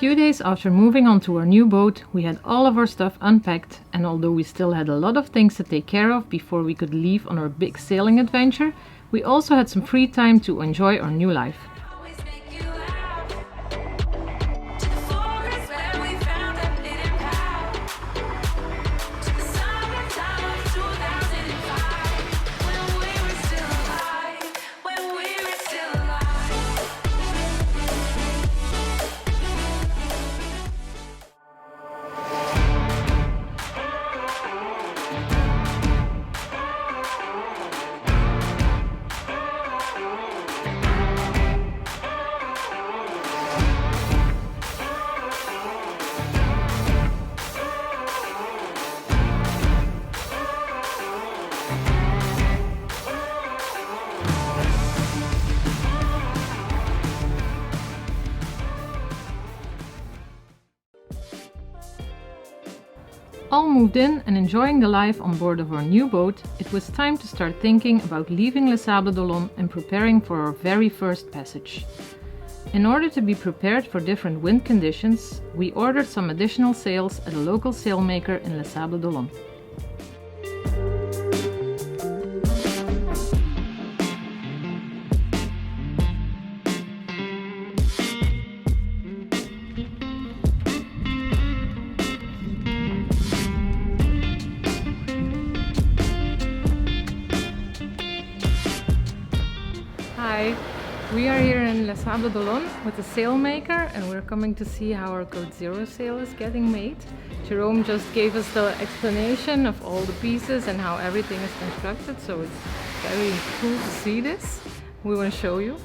few days after moving onto our new boat, we had all of our stuff unpacked, and although we still had a lot of things to take care of before we could leave on our big sailing adventure, we also had some free time to enjoy our new life. All moved in and enjoying the life on board of our new boat, it was time to start thinking about leaving Les Sables d'Olonne and preparing for our very first passage. In order to be prepared for different wind conditions, we ordered some additional sails at a local sailmaker in Les Sables d'Olonne. Hi, we are here in Les Sables d'Olonne with the sailmaker, and we're coming to see how our Code Zero sail is getting made. Jerome just gave us the explanation of all the pieces and how everything is constructed, so it's very cool to see this. We want to show you.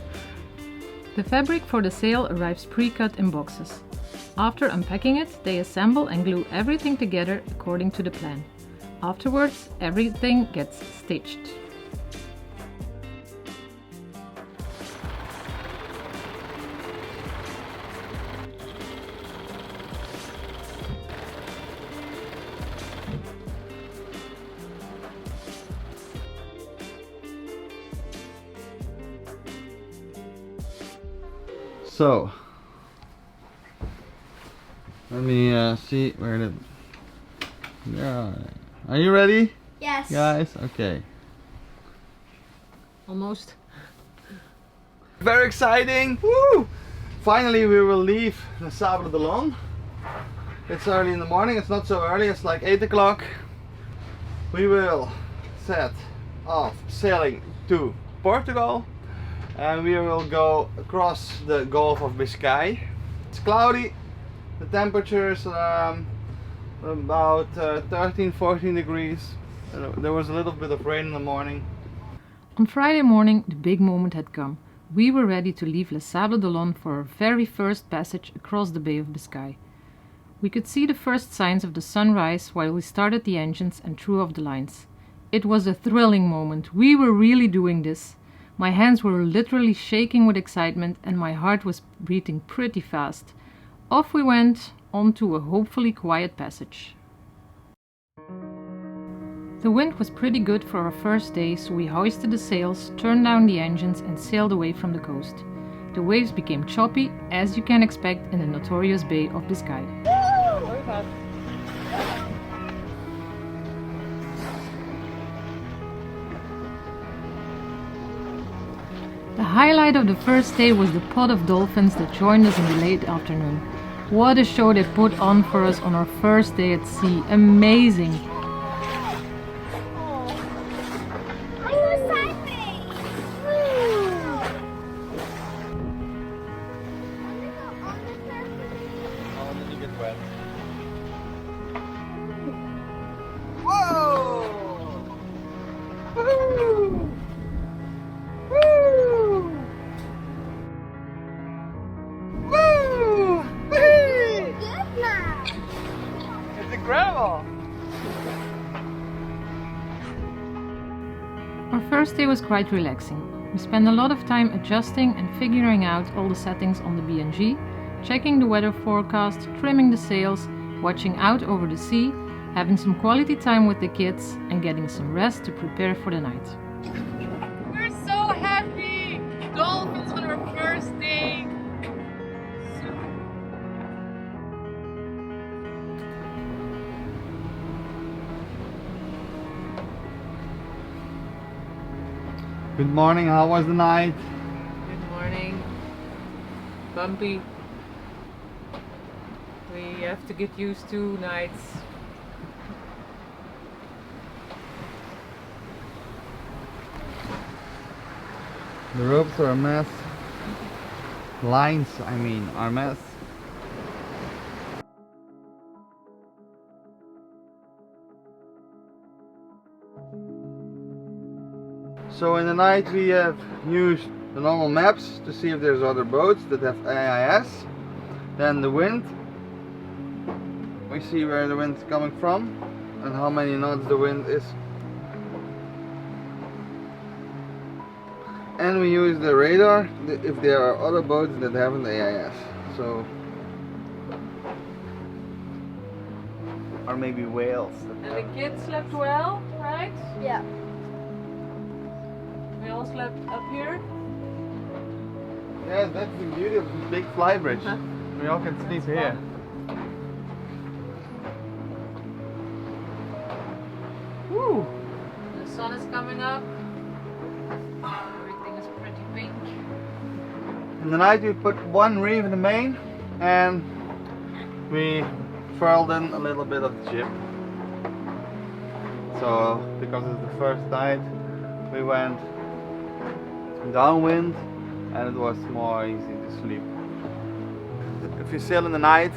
The fabric for the sail arrives pre-cut in boxes. After unpacking it, they assemble and glue everything together according to the plan. Afterwards, everything gets stitched. So, let me see where the... Yeah. Are you ready? Yes. Guys? Okay. Almost. Very exciting! Woo! Finally we will leave Les Sables d'Olonne. It's early in the morning, it's not so early, it's like 8 o'clock. We will set off sailing to Portugal. And we will go across the Gulf of Biscay. It's cloudy, the temperature is about 13-14 degrees. There was a little bit of rain in the morning. On Friday morning, the big moment had come. We were ready to leave Les Sables d'Olonne for our very first passage across the Bay of Biscay. We could see the first signs of the sunrise while we started the engines and threw off the lines. It was a thrilling moment. We were really doing this. My hands were literally shaking with excitement and my heart was beating pretty fast. Off we went, onto a hopefully quiet passage. The wind was pretty good for our first day, so we hoisted the sails, turned down the engines and sailed away from the coast. The waves became choppy, as you can expect in the notorious Bay of Biscay. The highlight of the first day was the pod of dolphins that joined us in the late afternoon. What a show they put on for us on our first day at sea. Amazing! Our first day was quite relaxing. We spent a lot of time adjusting and figuring out all the settings on the BNG, checking the weather forecast, trimming the sails, watching out over the sea, having some quality time with the kids and getting some rest to prepare for the night. We're so happy! Dolphins on our first day! Good morning, how was the night? Good morning. Bumpy. We have to get used to nights. The ropes are a mess. Lines, I mean, are a mess. So in the night we have used the normal maps to see if there's other boats that have AIS. Then the wind. We see where the wind's coming from and how many knots the wind is. And we use the radar if there are other boats that have an AIS. So, or maybe whales. And the kids slept well, right? Yeah. We all slept up here. Yeah, that's the beauty of this big flybridge. Huh? We all can sleep here. Woo! The sun is coming up. Everything is pretty pink. In the night we put one reef in the main and we furled in a little bit of the jib. So because it's the first night we went downwind and it was more easy to sleep. If you sail in the night,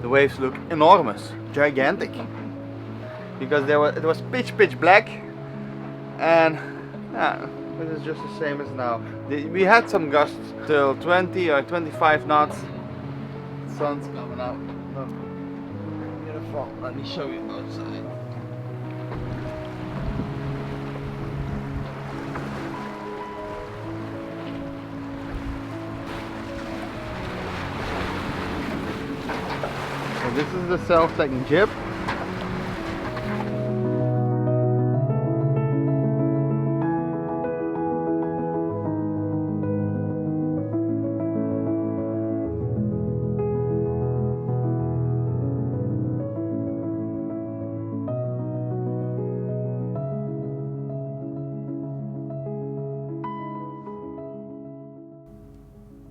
the waves look enormous, gigantic. Because it was pitch black and it is just the same as now. We had some gusts till 20 or 25 knots. The sun's coming out. Look. Beautiful. Let me show you outside. So this is the self-tagging jib.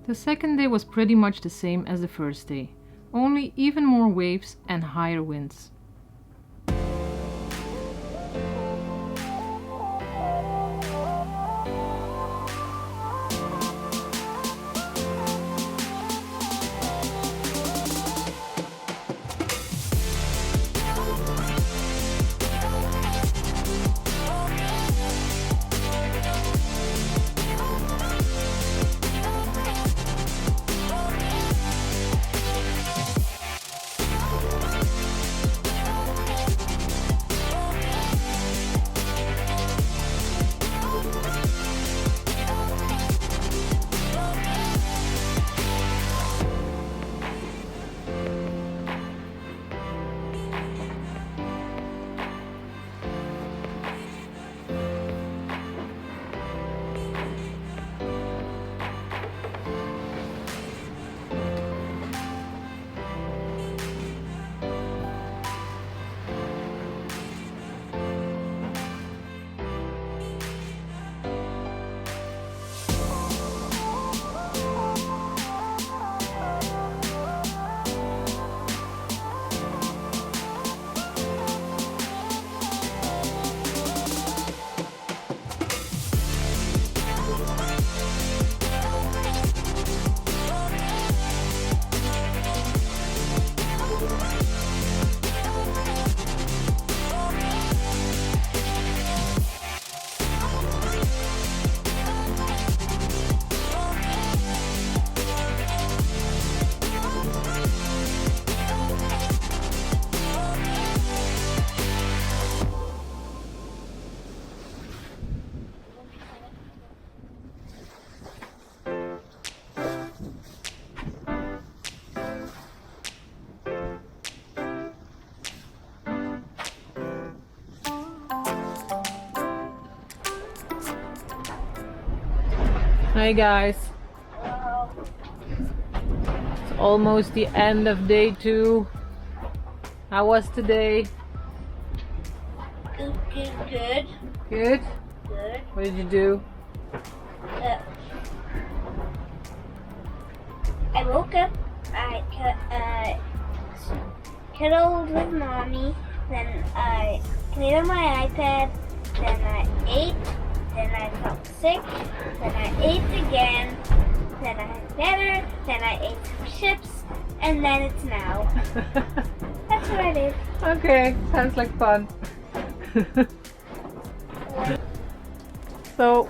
The second day was pretty much the same as the first day, only even more waves and higher winds. Hi guys. It's almost the end of day 2. How was today? Good. Good? Good. What did you do? I woke up, I cuddled with mommy, then I played on my iPad, then I ate, then I felt sick, then I ate again, then I had dinner, then I ate some chips, and then it's now. That's what I did. Okay, sounds like fun. So,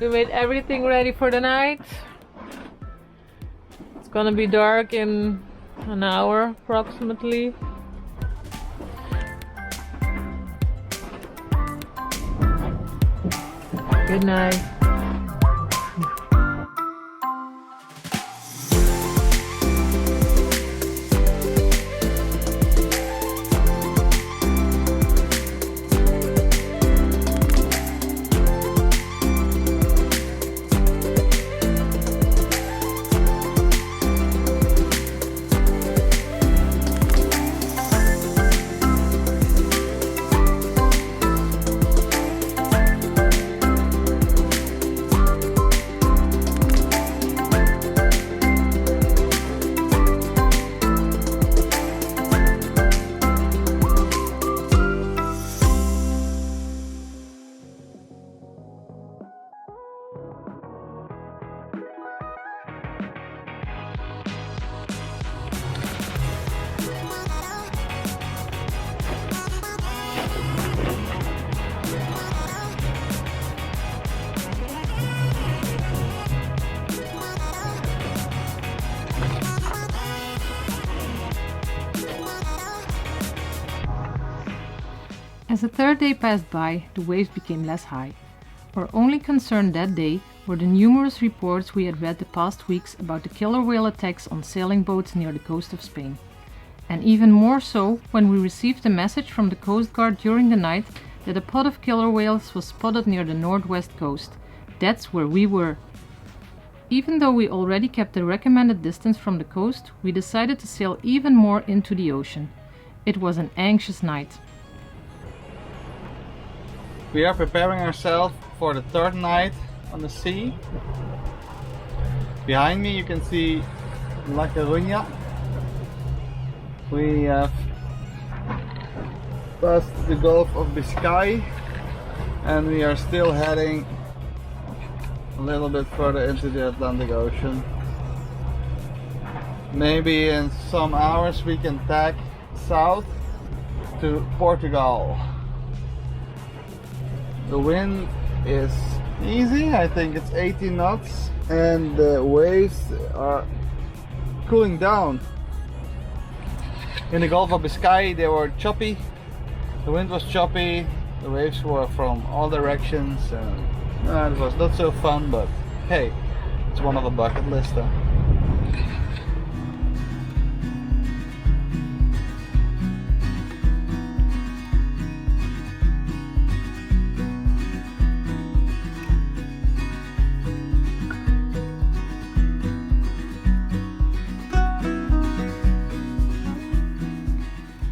we made everything ready for the night. It's gonna be dark in an hour approximately. Good night. As the third day passed by, the waves became less high. Our only concern that day were the numerous reports we had read the past weeks about the killer whale attacks on sailing boats near the coast of Spain. And even more so when we received a message from the Coast Guard during the night that a pod of killer whales was spotted near the northwest coast. That's where we were. Even though we already kept the recommended distance from the coast, we decided to sail even more into the ocean. It was an anxious night. We are preparing ourselves for the third night on the sea. Behind me you can see La Coruña. We have passed the Gulf of Biscay and we are still heading a little bit further into the Atlantic Ocean. Maybe in some hours we can tack south to Portugal. The wind is easy, I think it's 18 knots, and the waves are cooling down. In the Gulf of Biscay they were choppy, the wind was choppy, the waves were from all directions, and it was not so fun, but hey, it's one of a bucket list.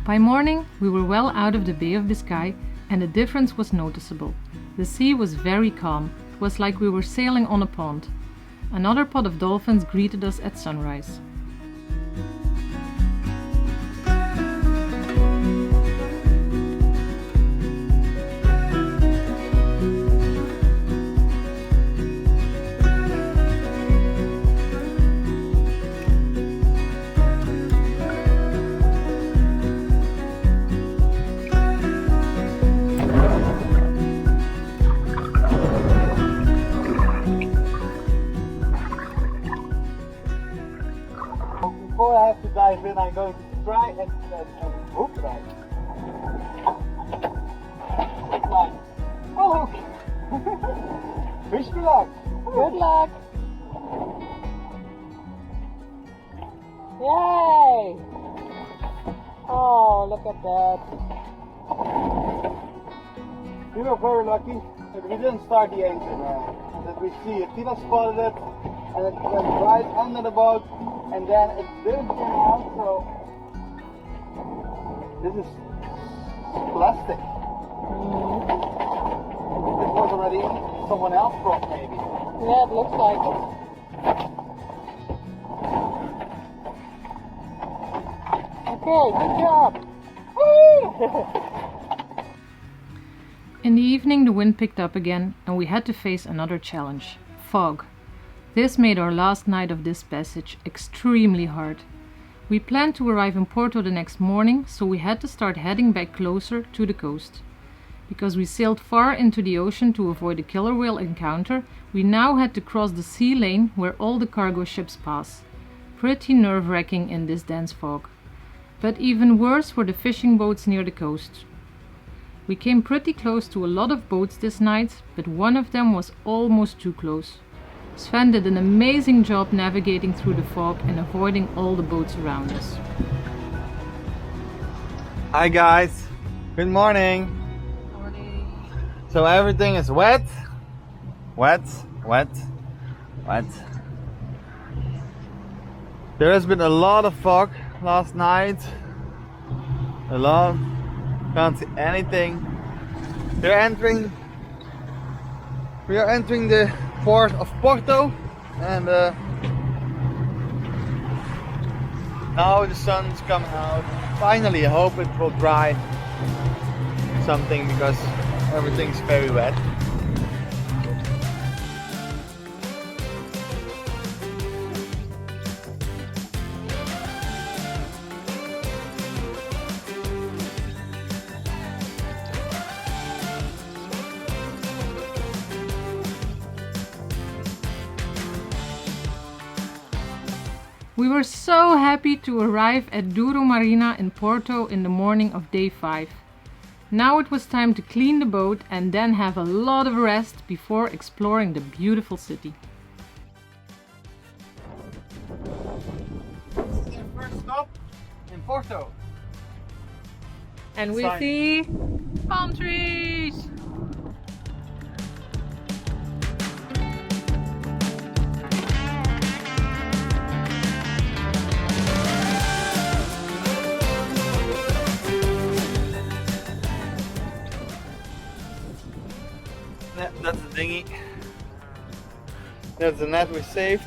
By morning, we were well out of the Bay of Biscay, and the difference was noticeable. The sea was very calm. It was like we were sailing on a pond. Another pod of dolphins greeted us at sunrise. Before I have to dive in, I'm going to try and hook right. Hook line. Oh, hook! Wish me luck. Good luck. Yay! Oh, look at that. We were very lucky that we didn't start the engine. That we see it. Tina spotted it and it went right under the boat. And then it didn't turn out, so this is plastic. It was already someone else brought maybe. Yeah, it looks like it. Okay, good job. Woo! In the evening the wind picked up again and we had to face another challenge, fog. This made our last night of this passage extremely hard. We planned to arrive in Porto the next morning, so we had to start heading back closer to the coast. Because we sailed far into the ocean to avoid a killer whale encounter, we now had to cross the sea lane where all the cargo ships pass. Pretty nerve-wracking in this dense fog. But even worse were the fishing boats near the coast. We came pretty close to a lot of boats this night, but one of them was almost too close. Sven did an amazing job navigating through the fog and avoiding all the boats around us. Hi guys, good morning. So everything is wet, wet, wet, wet. There has been a lot of fog last night. A lot. Can't see anything. We are entering the port of Porto, and now the sun's coming out. Finally, I hope it will dry something because everything's very wet. We were so happy to arrive at Douro Marina in Porto in the morning of day 5. Now it was time to clean the boat and then have a lot of rest before exploring the beautiful city. This is our first stop in Porto. And we see palm trees! That's the dinghy. That's the net we saved.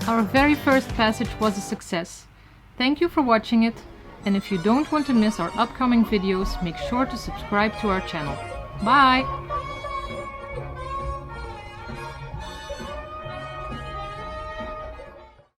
Our very first passage was a success. Thank you for watching it, and if you don't want to miss our upcoming videos, make sure to subscribe to our channel. Bye!